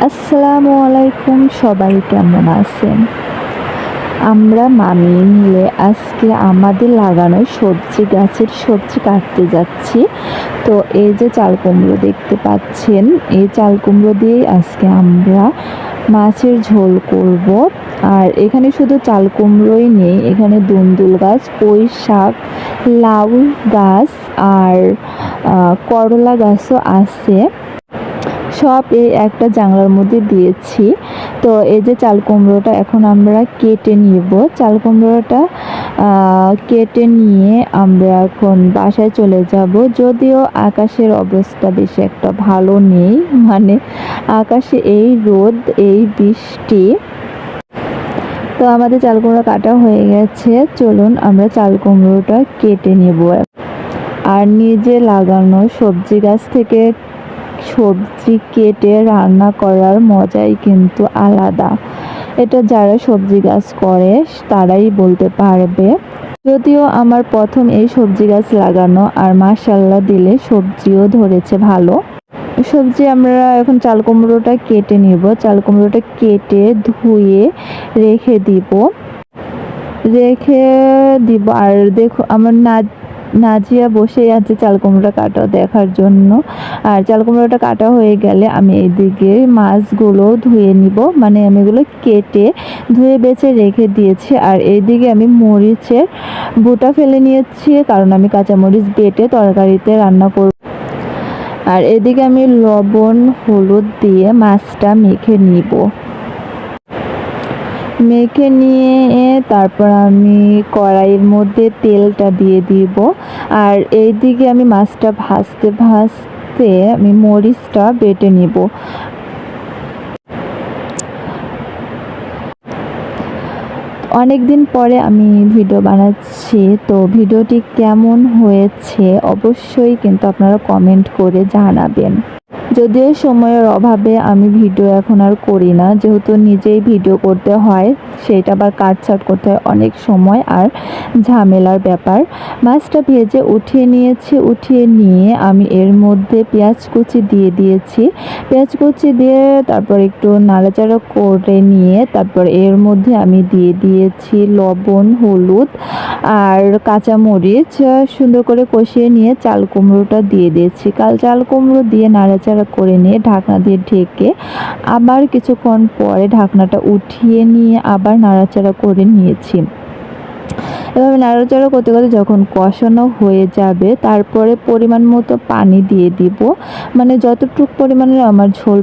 আসসালামু আলাইকুম, সবাই কেমন আছেন? আমরা মামি মিলে আজকে আমাদের লাগানো সবজি গাছের সবজি কাটতে যাচ্ছি। তো এই যে চাল কুমড়ো দেখতে পাচ্ছেন, এই চাল কুমড়ো দিয়েই আজকে আমরা মাছের ঝোল করব। আর এখানে শুধু চাল কুমড়োই নেই, এখানে দুন্দুল গাছ, পুঁই শাক, লাউ গাছ আর করলা গাছও আছে। সব এই একটা জাংলার মধ্যে দিয়েছি। তো এই যে চাল কুমড়োটা এখন আমরা কেটে নিব। চাল কুমড়োটা কেটে নিয়ে আমরা এখন বাসায় চলে যাব। যদিও আকাশের অবস্থা বেশি একটা ভালো নেই, মানে আকাশে এই রোদ এই বৃষ্টি। তো আমাদের চাল কুমড়ো কাটা হয়ে গেছে, চলুন আমরা চাল কুমড়োটা কেটে নেব। আর নিজে লাগানো সবজি গাছ থেকে সবজি কেটে রান্না করার মজাই কিন্তু আলাদা। এটা যারা সবজি গাছ করে তারাই বলতে পারবে। যদিও আমার প্রথম এই সবজি গাছ লাগানো, আর মাশাআল্লাহ দিলে সবজিও ধরেছে ভালো। সবজি আমরা এখন চাল কুমড়োটা কেটে নিব। চাল কুমড়োটা কেটে ধুয়ে রেখে দিব আর দেখো আমার নাজিয়া বসেই আছে চাল কুমড়োটা কাটা দেখার জন্য। আর চাল কুমড়োটা কাটা হয়ে গেলে আমি এইদিকে মাছগুলো ধুয়ে নিব, মানে আমি এগুলো কেটে ধুয়ে বেছে রেখে দিয়েছি। আর এইদিকে আমি মরিচের বোটা ফেলে নিয়েছি, কারণ আমি কাঁচামরিচ বেটে তরকারিতে রান্না করব। আর এদিকে আমি লবণ হলুদ দিয়ে মাছটা মেখে নিব। মেখে নিয়ে তারপর আমি কড়াইয়ের মধ্যে তেলটা দিয়ে দিব। আর এইদিকে আমি মাছটা ভাজতে ভাজতে আমি মরিচটা বেটে নিব। অনেক দিন পরে আমি ভিডিও বানাচ্ছি, তো ভিডিওটি কেমন হয়েছে অবশ্যই কিন্তু আপনারা কমেন্ট করে জানাবেন। যদিও সময়ের অভাবে আমি ভিডিও এখন আর করি না, যেহেতু নিজেই ভিডিও করতে হয়, সেটা আবার কাটছাট করতে হয়, অনেক সময় আর ঝামেলার ব্যাপার। মাছটা ভেজে উঠিয়ে নিয়েছি, উঠিয়ে নিয়ে আমি এর মধ্যে পেঁয়াজ কুচি দিয়ে দিয়েছি। পেঁয়াজ কুচি দিয়ে তারপর একটু নাড়াচাড়া করে নিয়ে তারপর এর মধ্যে আমি দিয়ে দিয়েছি লবণ হলুদ আর কাঁচামরিচ। সুন্দর করে কষিয়ে নিয়ে চাল কুমড়োটা দিয়ে দিয়েছি। চাল কুমড়ো দিয়ে নাড়াচাড়া করে নিয়ে ঢাকনা দিয়ে ঢেকে আবার কিছুক্ষণ পরে ঢাকনাটা উঠিয়ে নিয়ে আবার নাড়াচাড়া করে নিয়েছি। এভাবে নাড়াচাড়া করতে করতে যখন কষানো হয়ে যাবে তারপরে পরিমাণ মতো পানি দিয়ে দিব, মানে যতটুকু পরিমাণের আমার ঝোল